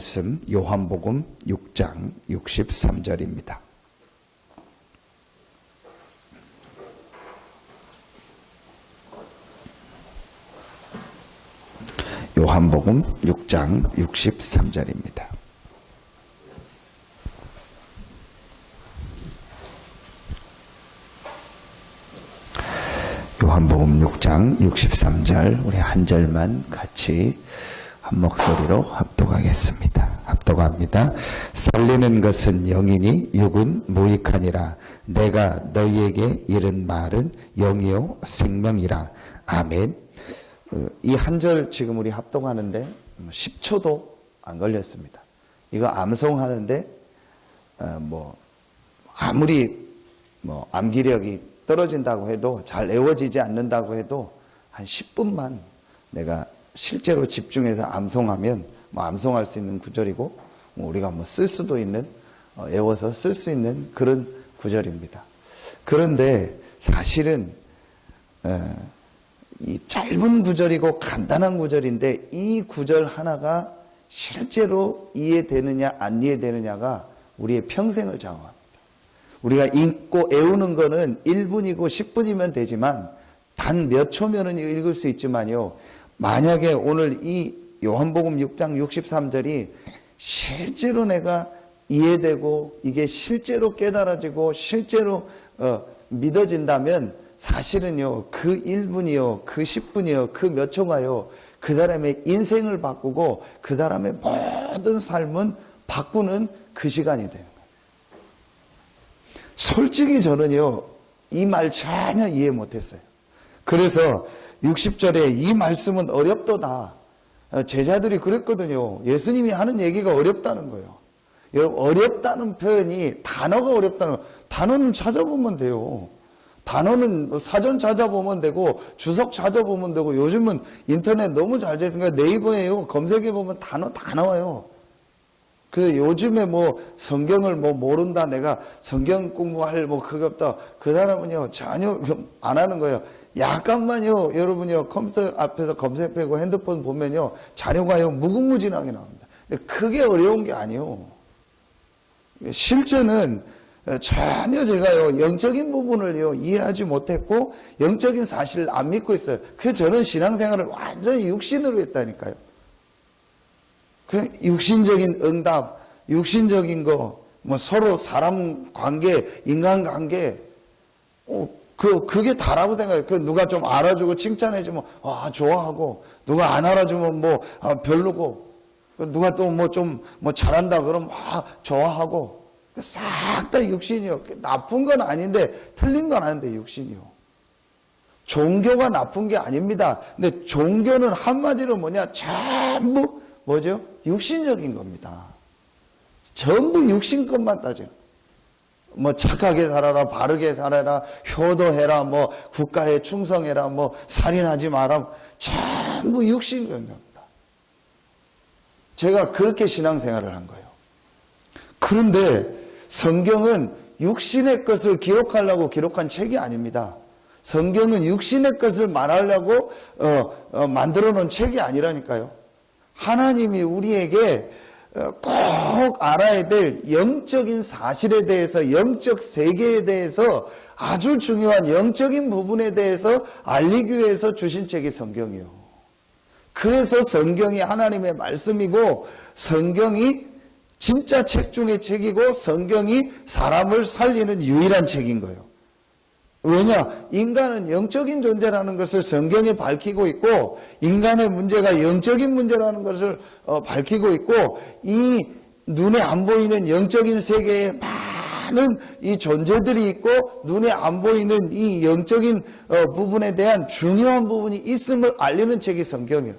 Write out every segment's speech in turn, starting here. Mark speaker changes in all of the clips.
Speaker 1: 말씀 요한복음 6장 63절입니다. 요한복음 6장 63절입니다. 요한복음 6장 63절 우리 한 절만 같이 한 목소리로 합독하겠습니다. 합독합니다. 살리는 것은 영이니 육은 무익하니라. 내가 너희에게 이른 말은 영이요 생명이라. 아멘. 이 한 절 지금 우리 합독하는데 10초도 안 걸렸습니다. 이거 암송하는데 아무리 암기력이 떨어진다고 해도, 잘 외워지지 않는다고 해도 한 10분만 내가 실제로 집중해서 암송하면 암송할 수 있는 구절이고, 우리가 쓸 수도 있는, 외워서 쓸 수 있는 그런 구절입니다. 그런데 사실은 이 짧은 구절이고 간단한 구절인데, 이 구절 하나가 실제로 이해되느냐 안 이해되느냐가 우리의 평생을 좌우합니다. 우리가 읽고 외우는 거는 1분이고 10분이면 되지만, 단 몇 초면은 읽을 수 있지만요, 만약에 오늘 이 요한복음 6장 63절이 실제로 내가 이해되고 이게 실제로 깨달아지고 실제로 믿어진다면, 사실은요 그 1분이요 그 10분이요 그 몇 초가요 그 사람의 인생을 바꾸고 그 사람의 모든 삶은 바꾸는 그 시간이 되는 거예요. 솔직히 저는요 이 말 전혀 이해 못했어요. 그래서 60절에 이 말씀은 어렵도다, 제자들이 그랬거든요. 예수님이 하는 얘기가 어렵다는 거예요. 여러분, 어렵다는 표현이, 단어가 어렵다는 거예요. 단어는 찾아보면 돼요. 단어는 사전 찾아보면 되고 주석 찾아보면 되고, 요즘은 인터넷 너무 잘 됐으니까 네이버에요 검색해보면 단어 다 나와요. 그 요즘에 성경을 모른다, 내가 성경 공부할 그거 없다, 그 사람은요 전혀 안 하는 거예요. 약간만요 여러분요 컴퓨터 앞에서 검색하고 핸드폰 보면요 자료가요 무궁무진하게 나옵니다. 근데 그게 어려운 게 아니에요. 실제는 전혀 제가요 영적인 부분을요 이해하지 못했고 영적인 사실을 안 믿고 있어요. 그래서 저는 신앙생활을 완전히 육신으로 했다니까요. 그 육신적인 응답, 육신적인 거, 서로 사람 관계, 인간 관계, 그게 다라고 생각해요. 누가 좀 알아주고 칭찬해주면 좋아하고, 누가 안 알아주면 별로고, 누가 또 잘한다 그러면 좋아하고, 싹 다 육신이요. 나쁜 건 아닌데, 틀린 건 아닌데 육신이요. 종교가 나쁜 게 아닙니다. 근데 종교는 한마디로 전부 육신적인 겁니다. 전부 육신 것만 따지는. 착하게 살아라, 바르게 살아라, 효도해라, 국가에 충성해라, 살인하지 마라, 전부 육신적인 겁니다. 제가 그렇게 신앙생활을 한 거예요. 그런데 성경은 육신의 것을 기록하려고 기록한 책이 아닙니다. 성경은 육신의 것을 말하려고 만들어 놓은 책이 아니라니까요. 하나님이 우리에게 꼭 알아야 될 영적인 사실에 대해서, 영적 세계에 대해서, 아주 중요한 영적인 부분에 대해서 알리기 위해서 주신 책이 성경이요. 그래서 성경이 하나님의 말씀이고, 성경이 진짜 책 중의 책이고, 성경이 사람을 살리는 유일한 책인 거예요. 왜냐? 인간은 영적인 존재라는 것을 성경이 밝히고 있고, 인간의 문제가 영적인 문제라는 것을 밝히고 있고, 이 눈에 안 보이는 영적인 세계에 많은 이 존재들이 있고, 눈에 안 보이는 이 영적인 부분에 대한 중요한 부분이 있음을 알리는 책이 성경이에요.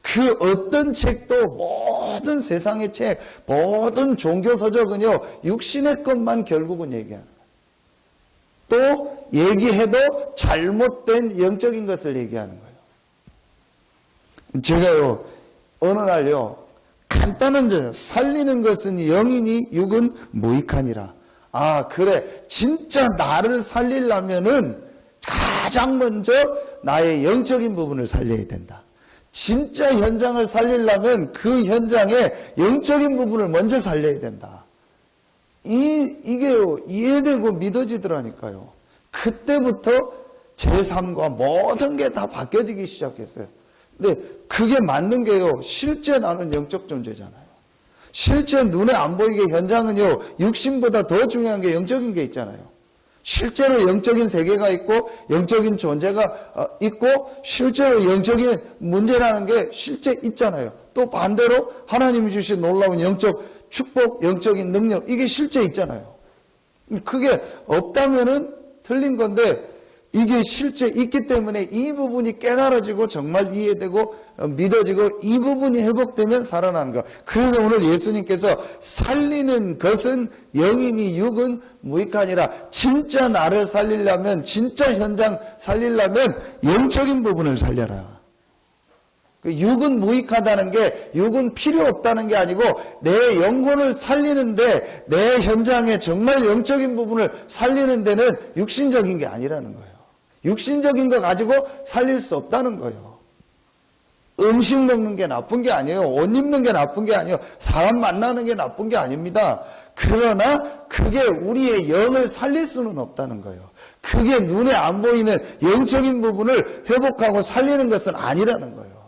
Speaker 1: 그 어떤 책도, 모든 세상의 책, 모든 종교서적은요 육신의 것만 결국은 얘기하는 거예요. 또 얘기해도 잘못된 영적인 것을 얘기하는 거예요. 제가요 어느 날요 간단한 절, 살리는 것은 영이니 육은 무익하니라. 그래, 진짜 나를 살리려면은 가장 먼저 나의 영적인 부분을 살려야 된다. 진짜 현장을 살리려면 그 현장의 영적인 부분을 먼저 살려야 된다. 이게요, 이해되고 믿어지더라니까요. 그때부터 제 삶과 모든 게 다 바뀌어지기 시작했어요. 근데 그게 맞는 게요, 실제 나는 영적 존재잖아요. 실제 눈에 안 보이게 현장은요, 육신보다 더 중요한 게 영적인 게 있잖아요. 실제로 영적인 세계가 있고 영적인 존재가 있고 실제로 영적인 문제라는 게 실제 있잖아요. 또 반대로 하나님이 주신 놀라운 영적 축복, 영적인 능력, 이게 실제 있잖아요. 그게 없다면은 틀린 건데 이게 실제 있기 때문에 이 부분이 깨달아지고 정말 이해되고 믿어지고 이 부분이 회복되면 살아나는 것. 그래서 오늘 예수님께서 살리는 것은 영이니 육은 무익하니라. 진짜 나를 살리려면, 진짜 현장 살리려면 영적인 부분을 살려라. 육은 무익하다는 게, 육은 필요 없다는 게 아니고 내 영혼을 살리는데, 내 현장에 정말 영적인 부분을 살리는 데는 육신적인 게 아니라는 거예요. 육신적인 거 가지고 살릴 수 없다는 거예요. 음식 먹는 게 나쁜 게 아니에요. 옷 입는 게 나쁜 게 아니에요. 사람 만나는 게 나쁜 게 아닙니다. 그러나 그게 우리의 영을 살릴 수는 없다는 거예요. 그게 눈에 안 보이는 영적인 부분을 회복하고 살리는 것은 아니라는 거예요.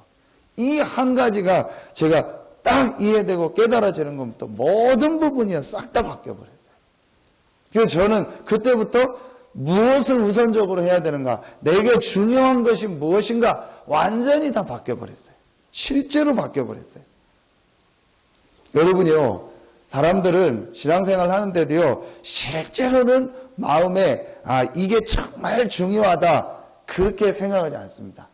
Speaker 1: 이 한 가지가 제가 딱 이해되고 깨달아지는 것부터 모든 부분이 싹 다 바뀌어버렸어요. 그래서 저는 그때부터 무엇을 우선적으로 해야 되는가, 내게 중요한 것이 무엇인가, 완전히 다 바뀌어버렸어요. 실제로 바뀌어버렸어요. 여러분이요, 사람들은 신앙생활 하는데도요, 실제로는 마음에 이게 정말 중요하다 그렇게 생각하지 않습니다.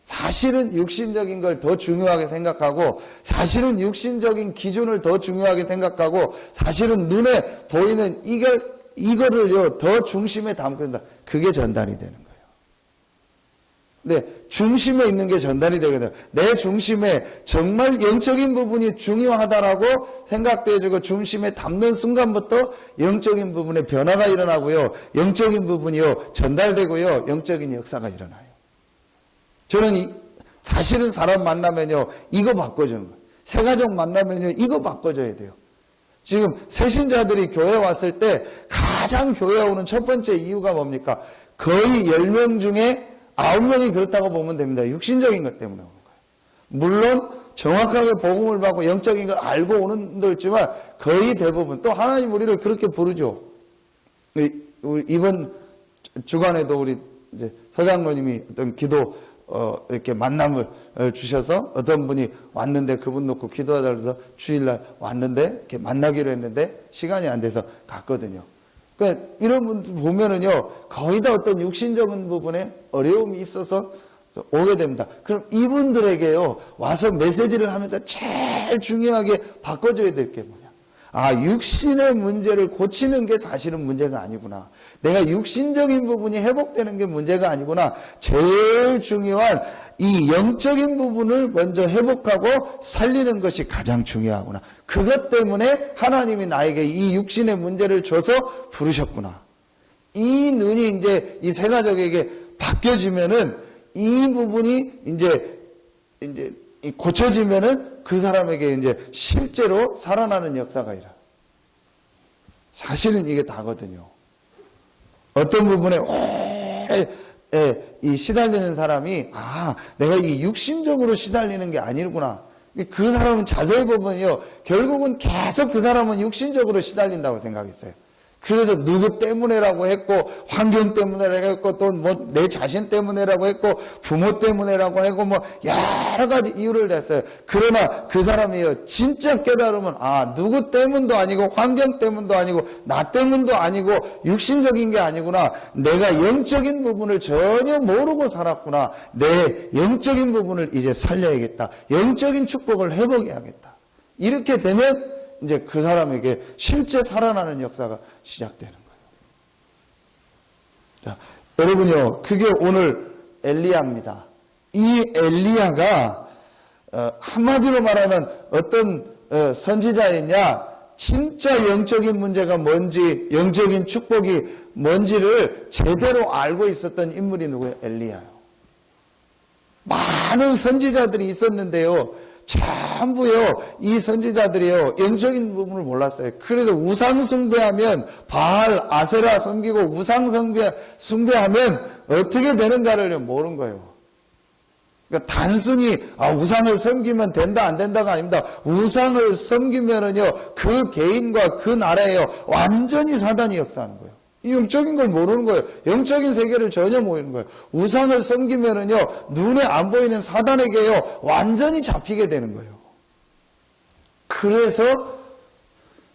Speaker 1: 사실은 육신적인 걸 더 중요하게 생각하고, 사실은 육신적인 기준을 더 중요하게 생각하고, 사실은 눈에 보이는 이거를요 더 중심에 담고 있다. 그게 전달이 되는 거예요. 네, 중심에 있는 게 전달이 되거든요. 내 중심에 정말 영적인 부분이 중요하다라고 생각되어지고 중심에 담는 순간부터 영적인 부분에 변화가 일어나고요. 영적인 부분이요 전달되고요. 영적인 역사가 일어나요. 저는 사실은 사람 만나면요 이거 바꿔주는 거예요. 새 가족 만나면요 이거 바꿔줘야 돼요. 지금 새신자들이 교회 왔을 때 가장 교회 오는 첫 번째 이유가 뭡니까? 거의 10명 중에 9명이 그렇다고 보면 됩니다. 육신적인 것 때문에 오는 거예요. 물론 정확하게 복음을 받고 영적인 걸 알고 오는 분도 있지만 거의 대부분, 또 하나님 우리를 그렇게 부르죠. 이번 주간에도 우리 이제 서장로님이 어떤 기도 이렇게 만남을 주셔서 어떤 분이 왔는데 그분 놓고 기도하자 그래서 주일날 왔는데 이렇게 만나기로 했는데 시간이 안 돼서 갔거든요. 그러니까 이런 분들 보면은요 거의 다 어떤 육신적인 부분에 어려움이 있어서 오게 됩니다. 그럼 이분들에게요 와서 메시지를 하면서 제일 중요하게 바꿔줘야 될 게 뭐냐? 육신의 문제를 고치는 게 사실은 문제가 아니구나. 내가 육신적인 부분이 회복되는 게 문제가 아니구나. 제일 중요한 이 영적인 부분을 먼저 회복하고 살리는 것이 가장 중요하구나. 그것 때문에 하나님이 나에게 이 육신의 문제를 줘서 부르셨구나. 이 눈이 이제 이 세 가족에게 바뀌어지면은 이 부분이 이제 고쳐지면은 그 사람에게 이제 실제로 살아나는 역사가 일어나. 사실은 이게 다거든요. 어떤 부분에 오래 이 시달리는 사람이 내가 이 육신적으로 시달리는 게 아니구나. 그 사람은 자세히 보면요 결국은 계속 그 사람은 육신적으로 시달린다고 생각했어요. 그래서 누구 때문에라고 했고 환경 때문에라고 했고 또 뭐 내 자신 때문에라고 했고 부모 때문에라고 했고 뭐 여러 가지 이유를 냈어요. 그러나 그 사람이요 진짜 깨달으면 누구 때문도 아니고 환경 때문도 아니고 나 때문도 아니고 육신적인 게 아니구나. 내가 영적인 부분을 전혀 모르고 살았구나. 내 영적인 부분을 이제 살려야겠다. 영적인 축복을 회복해야겠다. 이렇게 되면 이제 그 사람에게 실제 살아나는 역사가 시작되는 거예요. 자, 여러분요, 그게 오늘 엘리야입니다. 이 엘리야가 한마디로 말하면 어떤 선지자였냐? 진짜 영적인 문제가 뭔지, 영적인 축복이 뭔지를 제대로 알고 있었던 인물이 누구예요? 엘리야예요. 많은 선지자들이 있었는데요. 전부요, 이 선지자들이요, 영적인 부분을 몰랐어요. 그래서 우상 숭배하면, 바알, 아세라 섬기고 우상 숭배하면 어떻게 되는가를 모르는 거예요. 그러니까 단순히, 우상을 섬기면 된다, 안 된다가 아닙니다. 우상을 섬기면은요, 그 개인과 그 나라에요, 완전히 사단이 역사하는 거예요. 이 영적인 걸 모르는 거예요. 영적인 세계를 전혀 모르는 거예요. 우상을 섬기면은요, 눈에 안 보이는 사단에게요, 완전히 잡히게 되는 거예요. 그래서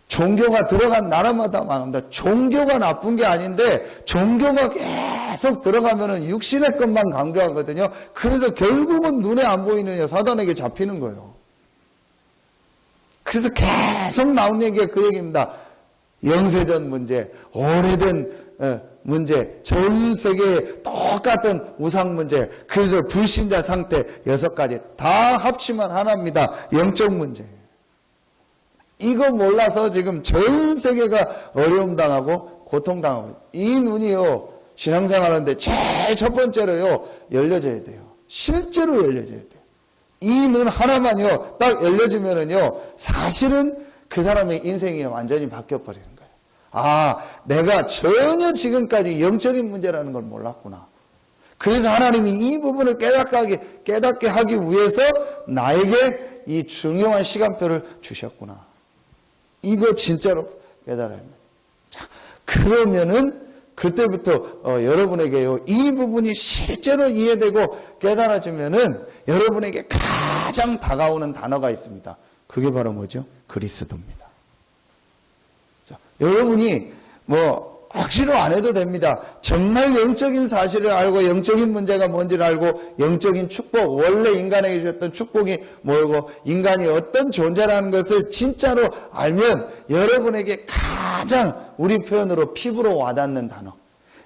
Speaker 1: 종교가 들어간 나라마다 망합니다. 종교가 나쁜 게 아닌데, 종교가 계속 들어가면은 육신의 것만 강조하거든요. 그래서 결국은 눈에 안 보이는 사단에게 잡히는 거예요. 그래서 계속 나온 얘기가 그 얘기입니다. 영세전 문제, 오래된 문제, 전 세계에 똑같은 우상 문제, 그래서 불신자 상태 6가지 다 합치면 하나입니다. 영적 문제. 이거 몰라서 지금 전 세계가 어려움 당하고 고통당하고, 이 눈이요, 신앙생활하는데 제일 첫 번째로요, 열려져야 돼요. 실제로 열려져야 돼요. 이 눈 하나만요, 딱 열려지면은요, 사실은 그 사람의 인생이 완전히 바뀌어버리는 거예요. 내가 전혀 지금까지 영적인 문제라는 걸 몰랐구나. 그래서 하나님이 이 부분을 깨닫게 하기 위해서 나에게 이 중요한 시간표를 주셨구나. 이거 진짜로 깨달아야 합니다. 자, 그러면은 그때부터 여러분에게요, 이 부분이 실제로 이해되고 깨달아지면은 여러분에게 가장 다가오는 단어가 있습니다. 그게 바로 뭐죠? 그리스도입니다. 자, 여러분이 억지로 안 해도 됩니다. 정말 영적인 사실을 알고, 영적인 문제가 뭔지를 알고, 영적인 축복, 원래 인간에게 주셨던 축복이 뭐고, 인간이 어떤 존재라는 것을 진짜로 알면 여러분에게 가장, 우리 표현으로 피부로 와닿는 단어,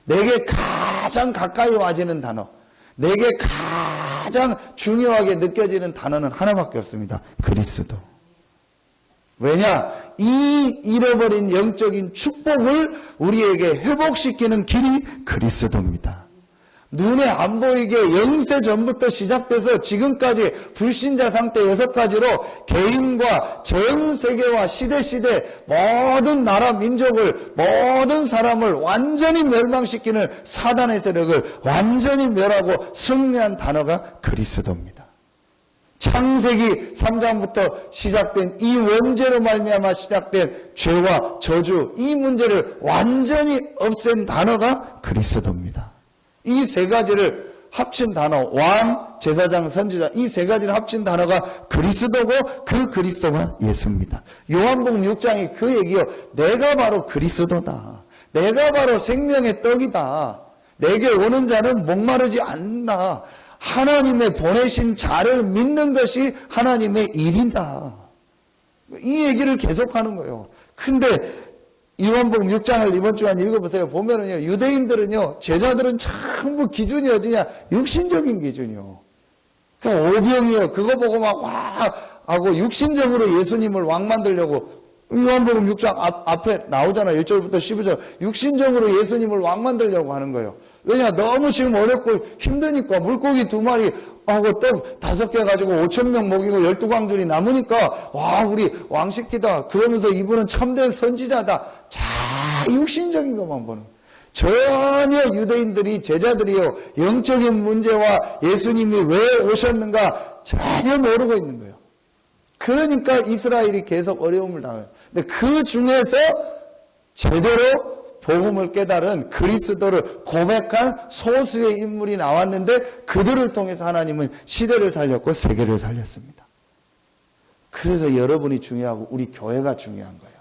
Speaker 1: 내게 가장 가까이 와지는 단어, 내게 가장 중요하게 느껴지는 단어는 하나밖에 없습니다. 그리스도. 왜냐? 이 잃어버린 영적인 축복을 우리에게 회복시키는 길이 그리스도입니다. 눈에 안 보이게 영세 전부터 시작돼서 지금까지 불신자 상태 6가지로 개인과 전 세계와 시대 모든 나라 민족을, 모든 사람을 완전히 멸망시키는 사단의 세력을 완전히 멸하고 승리한 단어가 그리스도입니다. 창세기 3장부터 시작된 이 원죄로 말미암아 시작된 죄와 저주, 이 문제를 완전히 없앤 단어가 그리스도입니다. 이 3가지를 합친 단어, 왕, 제사장, 선지자, 이 3가지를 합친 단어가 그리스도고, 그 그리스도가 예수입니다. 요한복음 6장이 그 얘기요. 내가 바로 그리스도다. 내가 바로 생명의 떡이다. 내게 오는 자는 목마르지 않나. 하나님의 보내신 자를 믿는 것이 하나님의 일이다. 이 얘기를 계속하는 거예요. 근데 요한복음 6장을 이번 주에 읽어보세요. 보면은요, 유대인들은요, 제자들은 전부 기준이 어디냐? 육신적인 기준이요. 그러니까 오병이요. 그거 보고 막 하고 육신적으로 예수님을 왕 만들려고, 요한복음 6장 앞에 나오잖아요. 1절부터 15절. 육신적으로 예수님을 왕 만들려고 하는 거예요. 왜냐? 너무 지금 어렵고 힘드니까 물고기 2마리 하고 떡 5개 가지고 5,000명 먹이고 12광줄이 남으니까 우리 왕시키다. 그러면서 이분은 참된 선지자다. 자, 육신적인 것만 보는 거예요. 전혀 유대인들이, 제자들이요, 영적인 문제와 예수님이 왜 오셨는가 전혀 모르고 있는 거예요. 그러니까 이스라엘이 계속 어려움을 당해요. 근데 그 중에서 제대로 복음을 깨달은 그리스도를 고백한 소수의 인물이 나왔는데, 그들을 통해서 하나님은 시대를 살렸고 세계를 살렸습니다. 그래서 여러분이 중요하고 우리 교회가 중요한 거예요.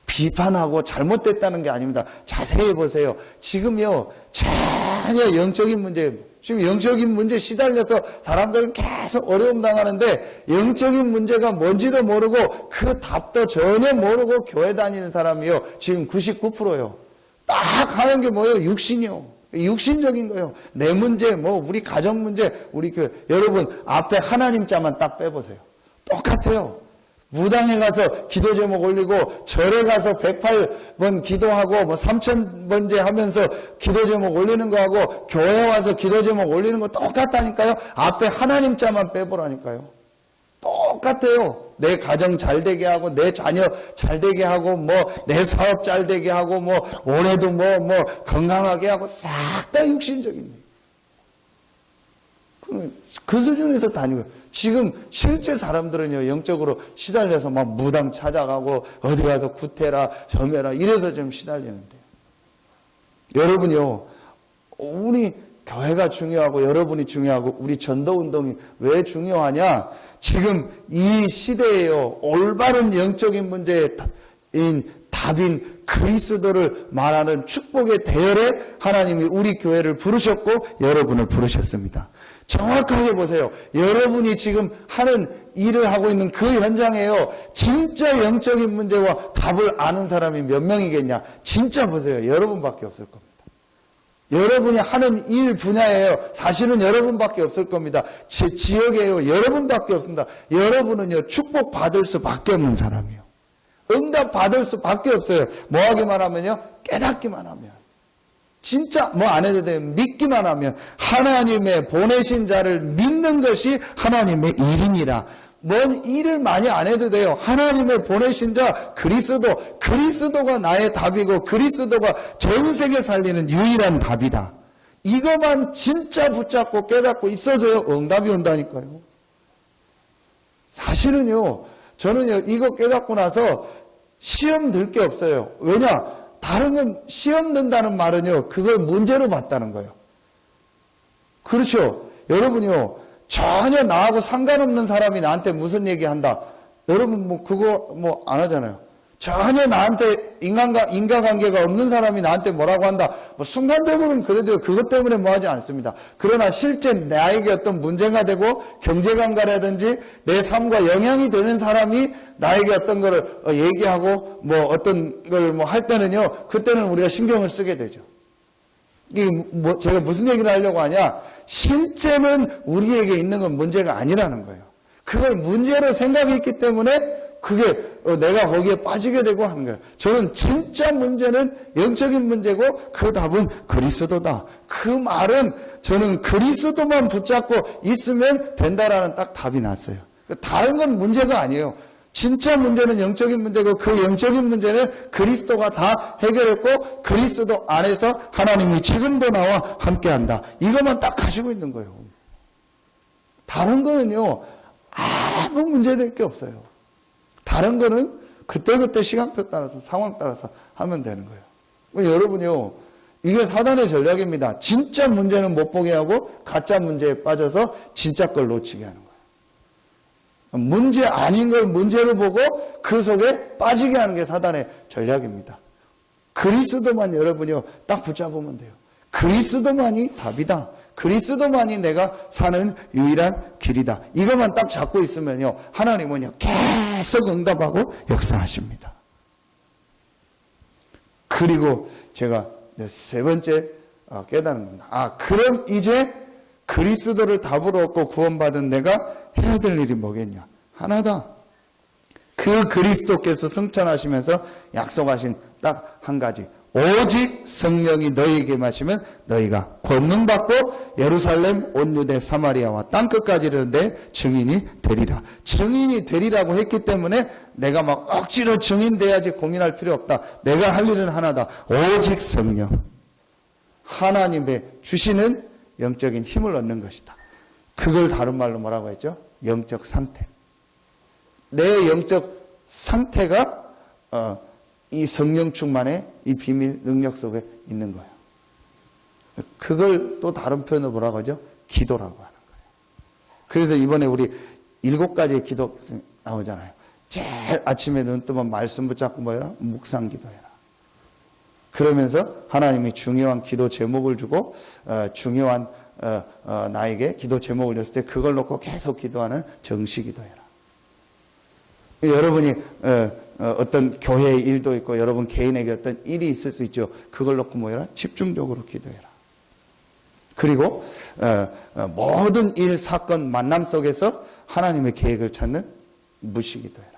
Speaker 1: 비판하고 잘못됐다는 게 아닙니다. 자세히 보세요. 지금요, 전혀 영적인 문제, 지금 영적인 문제 시달려서 사람들은 계속 어려움 당하는데, 영적인 문제가 뭔지도 모르고 그 답도 전혀 모르고 교회 다니는 사람이요, 지금 99%요. 딱 하는 게 뭐예요? 육신이요. 육신적인 거예요. 내 문제, 우리 가정 문제, 우리 교회. 여러분, 앞에 하나님 자만 딱 빼보세요. 똑같아요. 무당에 가서 기도 제목 올리고 절에 가서 108번 기도하고 뭐 3000번째 하면서 기도 제목 올리는 거하고 교회 와서 기도 제목 올리는 거 똑같다니까요. 앞에 하나님 자만 빼보라니까요. 똑같아요. 내 가정 잘 되게 하고 내 자녀 잘 되게 하고 뭐 내 사업 잘 되게 하고 뭐 올해도 뭐 건강하게 하고 싹 다 육신적인 그 수준에서 다니고 지금 실제 사람들은요 영적으로 시달려서 막 무당 찾아가고 어디 가서 구태라 점해라 이래서 좀 시달리는데요. 여러분요 우리 교회가 중요하고 여러분이 중요하고 우리 전도운동이 왜 중요하냐? 지금 이 시대에요 올바른 영적인 문제의 답인 그리스도를 말하는 축복의 대열에 하나님이 우리 교회를 부르셨고 여러분을 부르셨습니다. 정확하게 보세요. 여러분이 지금 하는 일을 하고 있는 그 현장에요 진짜 영적인 문제와 답을 아는 사람이 몇 명이겠냐? 진짜 보세요. 여러분밖에 없을 겁니다. 여러분이 하는 일 분야에요 사실은 여러분밖에 없을 겁니다. 제 지역에요 여러분밖에 없습니다. 여러분은요 축복받을 수밖에 없는 사람이에요. 응답 받을 수밖에 없어요. 뭐 하기만 하면요 깨닫기만 하면 진짜 뭐 안 해도 돼요. 믿기만 하면 하나님의 보내신 자를 믿는 것이 하나님의 일이니라. 뭔 일을 많이 안 해도 돼요. 하나님의 보내신 자 그리스도가 나의 답이고 그리스도가 전 세계 살리는 유일한 답이다. 이것만 진짜 붙잡고 깨닫고 있어줘요. 응답이 온다니까요. 사실은요 저는요 이거 깨닫고 나서 시험 들 게 없어요. 왜냐? 다른 건 시험 든다는 말은요 그걸 문제로 봤다는 거예요. 그렇죠. 여러분이요 전혀 나하고 상관없는 사람이 나한테 무슨 얘기한다. 여러분 뭐 그거 뭐 안 하잖아요. 전혀 나한테 인과관계가 없는 사람이 나한테 뭐라고 한다. 뭐 순간적으로는 그래도 그것 때문에 뭐 하지 않습니다. 그러나 실제 나에게 어떤 문제가 되고 경제관계라든지 내 삶과 영향이 되는 사람이 나에게 어떤 거를 얘기하고 뭐 어떤 걸 뭐 할 때는요. 그때는 우리가 신경을 쓰게 되죠. 이게 뭐 제가 무슨 얘기를 하려고 하냐. 실제는 우리에게 있는 건 문제가 아니라는 거예요. 그걸 문제로 생각했기 때문에 그게 내가 거기에 빠지게 되고 하는 거예요. 저는 진짜 문제는 영적인 문제고 그 답은 그리스도다. 그 말은 저는 그리스도만 붙잡고 있으면 된다라는 딱 답이 났어요. 다른 건 문제가 아니에요. 진짜 문제는 영적인 문제고 그 영적인 문제는 그리스도가 다 해결했고 그리스도 안에서 하나님이 지금도 나와 함께한다. 이것만 딱 가지고 있는 거예요. 다른 거는요 아무 문제될 게 없어요. 다른 거는 그때그때 시간표 따라서 상황 따라서 하면 되는 거예요. 여러분요 이게 사단의 전략입니다. 진짜 문제는 못 보게 하고 가짜 문제에 빠져서 진짜 걸 놓치게 하는 거예요. 문제 아닌 걸 문제로 보고 그 속에 빠지게 하는 게 사단의 전략입니다. 그리스도만 여러분이요 딱 붙잡으면 돼요. 그리스도만이 답이다. 그리스도만이 내가 사는 유일한 길이다. 이것만 딱 잡고 있으면요 하나님은요 계속 응답하고 역사하십니다. 그리고 제가 세 번째 깨닫는 겁니다. 그럼 이제 그리스도를 답으로 얻고 구원받은 내가 해야 될 일이 뭐겠냐? 하나다. 그 그리스도께서 승천하시면서 약속하신 딱 한 가지. 오직 성령이 너희에게 마시면 너희가 권능받고 예루살렘 온 유대 사마리아와 땅끝까지 이르는데 증인이 되리라. 증인이 되리라고 했기 때문에 내가 막 억지로 증인 돼야지 고민할 필요 없다. 내가 할 일은 하나다. 오직 성령. 하나님의 주시는 영적인 힘을 얻는 것이다. 그걸 다른 말로 뭐라고 했죠? 영적 상태. 내 영적 상태가 이 성령 충만의 이 비밀 능력 속에 있는 거예요. 그걸 또 다른 표현으로 뭐라고 하죠? 기도라고 하는 거예요. 그래서 이번에 우리 7가지의 기도 나오잖아요. 제일 아침에 눈 뜨면 말씀 붙잡고 뭐해라? 묵상 기도해라. 그러면서 하나님이 중요한 기도 제목을 주고 중요한 나에게 기도 제목을 줬을 때 그걸 놓고 계속 기도하는 정시 기도해라. 여러분이 어떤 교회의 일도 있고 여러분 개인에게 어떤 일이 있을 수 있죠. 그걸 놓고 뭐해라? 집중적으로 기도해라. 그리고 모든 일, 사건, 만남 속에서 하나님의 계획을 찾는 무시 기도해라.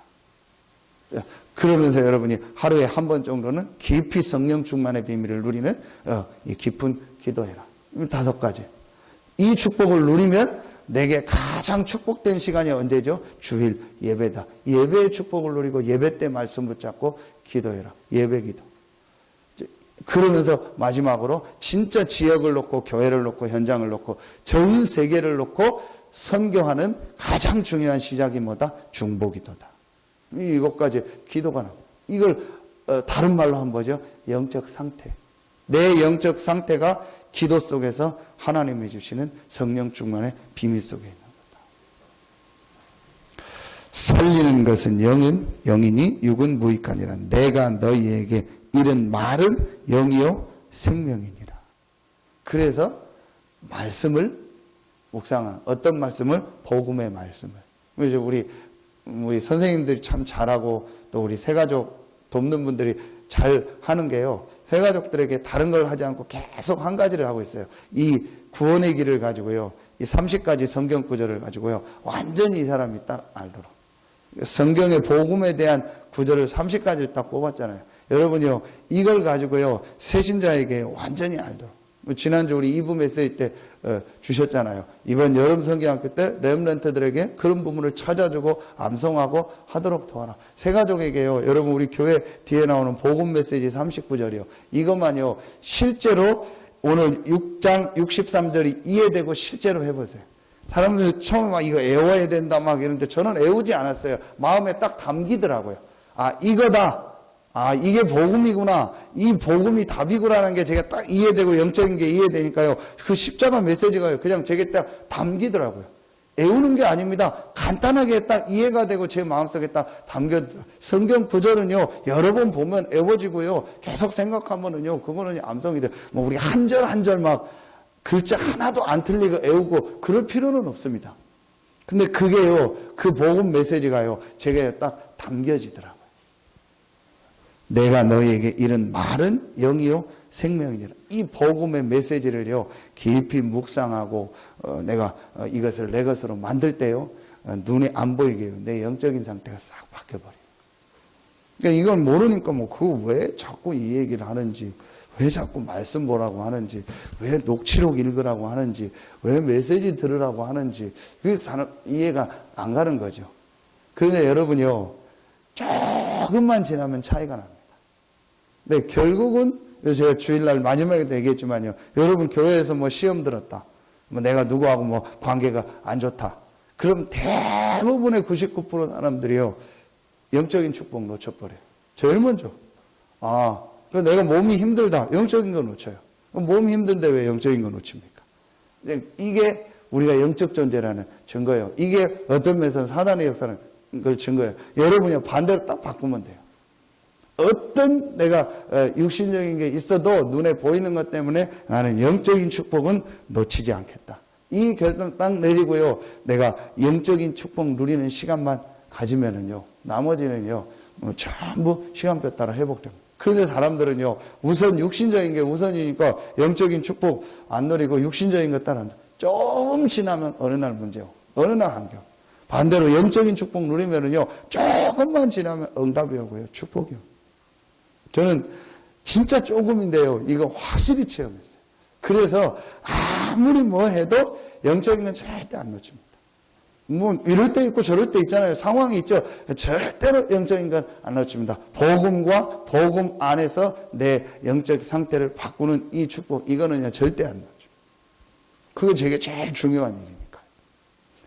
Speaker 1: 그러면서 여러분이 하루에 한 번 정도는 깊이 성령 충만의 비밀을 누리는 이 깊은 기도해라. 5가지. 이 축복을 누리면 내게 가장 축복된 시간이 언제죠? 주일 예배다. 예배의 축복을 누리고 예배 때 말씀 붙잡고 기도해라. 예배 기도. 그러면서 마지막으로 진짜 지역을 놓고 교회를 놓고 현장을 놓고 전 세계를 놓고 선교하는 가장 중요한 시작이 뭐다? 중보기도다. 이것까지 기도가 나고 이걸 다른 말로 한번 보죠. 영적 상태. 내 영적 상태가 기도 속에서 하나님이 주시는 성령 충만의 비밀 속에 있는 거다. 살리는 것은 영이니 육은 무익하니라. 내가 너희에게 이른 말은 영이요 생명이니라. 그래서 말씀을 묵상하는 어떤 말씀을? 복음의 말씀을. 우리 선생님들이 참 잘하고 또 우리 새가족 돕는 분들이 잘 하는 게요. 새가족들에게 다른 걸 하지 않고 계속 한 가지를 하고 있어요. 이 구원의 길을 가지고요. 이 30가지 성경 구절을 가지고요. 완전히 이 사람이 딱 알도록. 성경의 복음에 대한 구절을 30가지를 딱 뽑았잖아요. 여러분요. 이걸 가지고요. 새신자에게 완전히 알도록. 지난주 우리 2부 메시지 때 주셨잖아요. 이번 여름 성경학교 때 렘넌트들에게 그런 부분을 찾아주고 암송하고 하도록 도와라. 새가족에게요. 여러분 우리 교회 뒤에 나오는 복음 메시지 39절이요. 이것만요. 실제로 오늘 6장 63절이 이해되고 실제로 해보세요. 사람들이 처음에 막 이거 애워야 된다 막 이러는데 저는 애우지 않았어요. 마음에 딱 담기더라고요. 아 이거다. 아 이게 복음이구나. 이 복음이 답이구나라는 게 제가 딱 이해되고 영적인 게 이해되니까요. 그 십자가 메시지가요. 그냥 제게 딱 담기더라고요. 애우는 게 아닙니다. 간단하게 딱 이해가 되고 제 마음속에 딱 담겨. 성경 구절은요. 여러 번 보면 애워지고요. 계속 생각하면은요. 그거는 암송이 돼. 뭐 우리 한 절 한 절 막 글자 하나도 안 틀리고 애우고 그럴 필요는 없습니다. 근데 그게요. 그 복음 메시지가요. 제게 딱 담겨지더라고요. 내가 너희에게 이른 말은 영이요 생명이니라. 이 복음의 메시지를요 깊이 묵상하고 내가 이것을 내 것으로 만들 때요 눈에 안 보이게 해요. 내 영적인 상태가 싹 바뀌어버려요. 그러니까 이걸 모르니까 뭐 그거 왜 자꾸 이 얘기를 하는지, 왜 자꾸 말씀 보라고 하는지, 왜 녹취록 읽으라고 하는지, 왜 메시지 들으라고 하는지 그게 이해가 안 가는 거죠. 그런데 여러분요 조금만 지나면 차이가 납니다. 네, 결국은 제가 주일날 마지막에도 얘기했지만요. 여러분 교회에서 뭐 시험 들었다. 뭐 내가 누구하고 뭐 관계가 안 좋다. 그럼 대부분의 99% 사람들이요. 영적인 축복 놓쳐버려요. 제일 먼저. 아, 내가 몸이 힘들다. 영적인 거 놓쳐요. 몸이 힘든데 왜 영적인 거 놓칩니까? 이게 우리가 영적 존재라는 증거예요. 이게 어떤 면에서 사단의 역사는 그걸 증거예요. 여러분이 반대로 딱 바꾸면 돼요. 어떤 내가 육신적인 게 있어도 눈에 보이는 것 때문에 나는 영적인 축복은 놓치지 않겠다. 이 결정 딱 내리고요. 내가 영적인 축복 누리는 시간만 가지면은요. 나머지는요. 전부 시간표 따라 회복됩니다. 그런데 사람들은요. 우선 육신적인 게 우선이니까 영적인 축복 안 누리고 육신적인 것 따라 좀 지나면 어느 날 문제요. 어느 날 한경. 반대로 영적인 축복 누리면은요. 조금만 지나면 응답이 오고요. 축복이 오고. 저는 진짜 조금인데요. 이거 확실히 체험했어요. 그래서 아무리 뭐 해도 영적인 건 절대 안 놓칩니다. 뭐 이럴 때 있고 저럴 때 있잖아요. 상황이 있죠. 절대로 영적인 건 안 놓칩니다. 복음과 복음 안에서 내 영적 상태를 바꾸는 이 축복 이거는요. 절대 안 놓칩니다. 그게 제게 제일 중요한 일이니까요.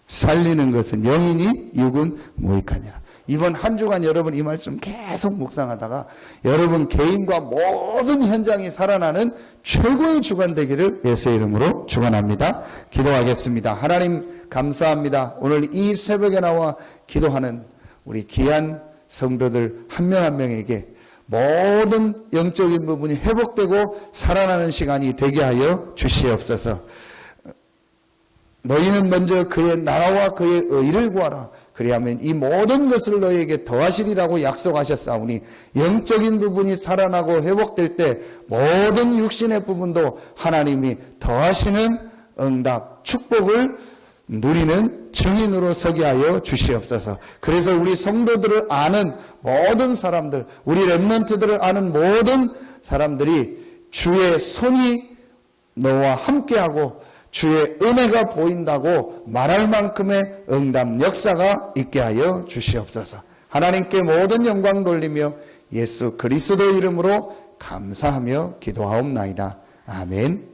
Speaker 1: 살리는 것은 영이니 육은 무익하니라. 이번 한 주간 여러분 이 말씀 계속 묵상하다가 여러분 개인과 모든 현장이 살아나는 최고의 주간 되기를 예수의 이름으로 축원합니다. 기도하겠습니다. 하나님 감사합니다. 오늘 이 새벽에 나와 기도하는 우리 귀한 성도들 한 명 한 명에게 모든 영적인 부분이 회복되고 살아나는 시간이 되게 하여 주시옵소서. 너희는 먼저 그의 나라와 그의 의를 구하라. 그리하면 이 모든 것을 너희에게 더하시리라고 약속하셨사오니 영적인 부분이 살아나고 회복될 때 모든 육신의 부분도 하나님이 더하시는 응답, 축복을 누리는 증인으로 서게 하여 주시옵소서. 그래서 우리 성도들을 아는 모든 사람들, 우리 렘넌트들을 아는 모든 사람들이 주의 손이 너와 함께하고 주의 은혜가 보인다고 말할 만큼의 응답 역사가 있게 하여 주시옵소서. 하나님께 모든 영광 돌리며 예수 그리스도 이름으로 감사하며 기도하옵나이다. 아멘.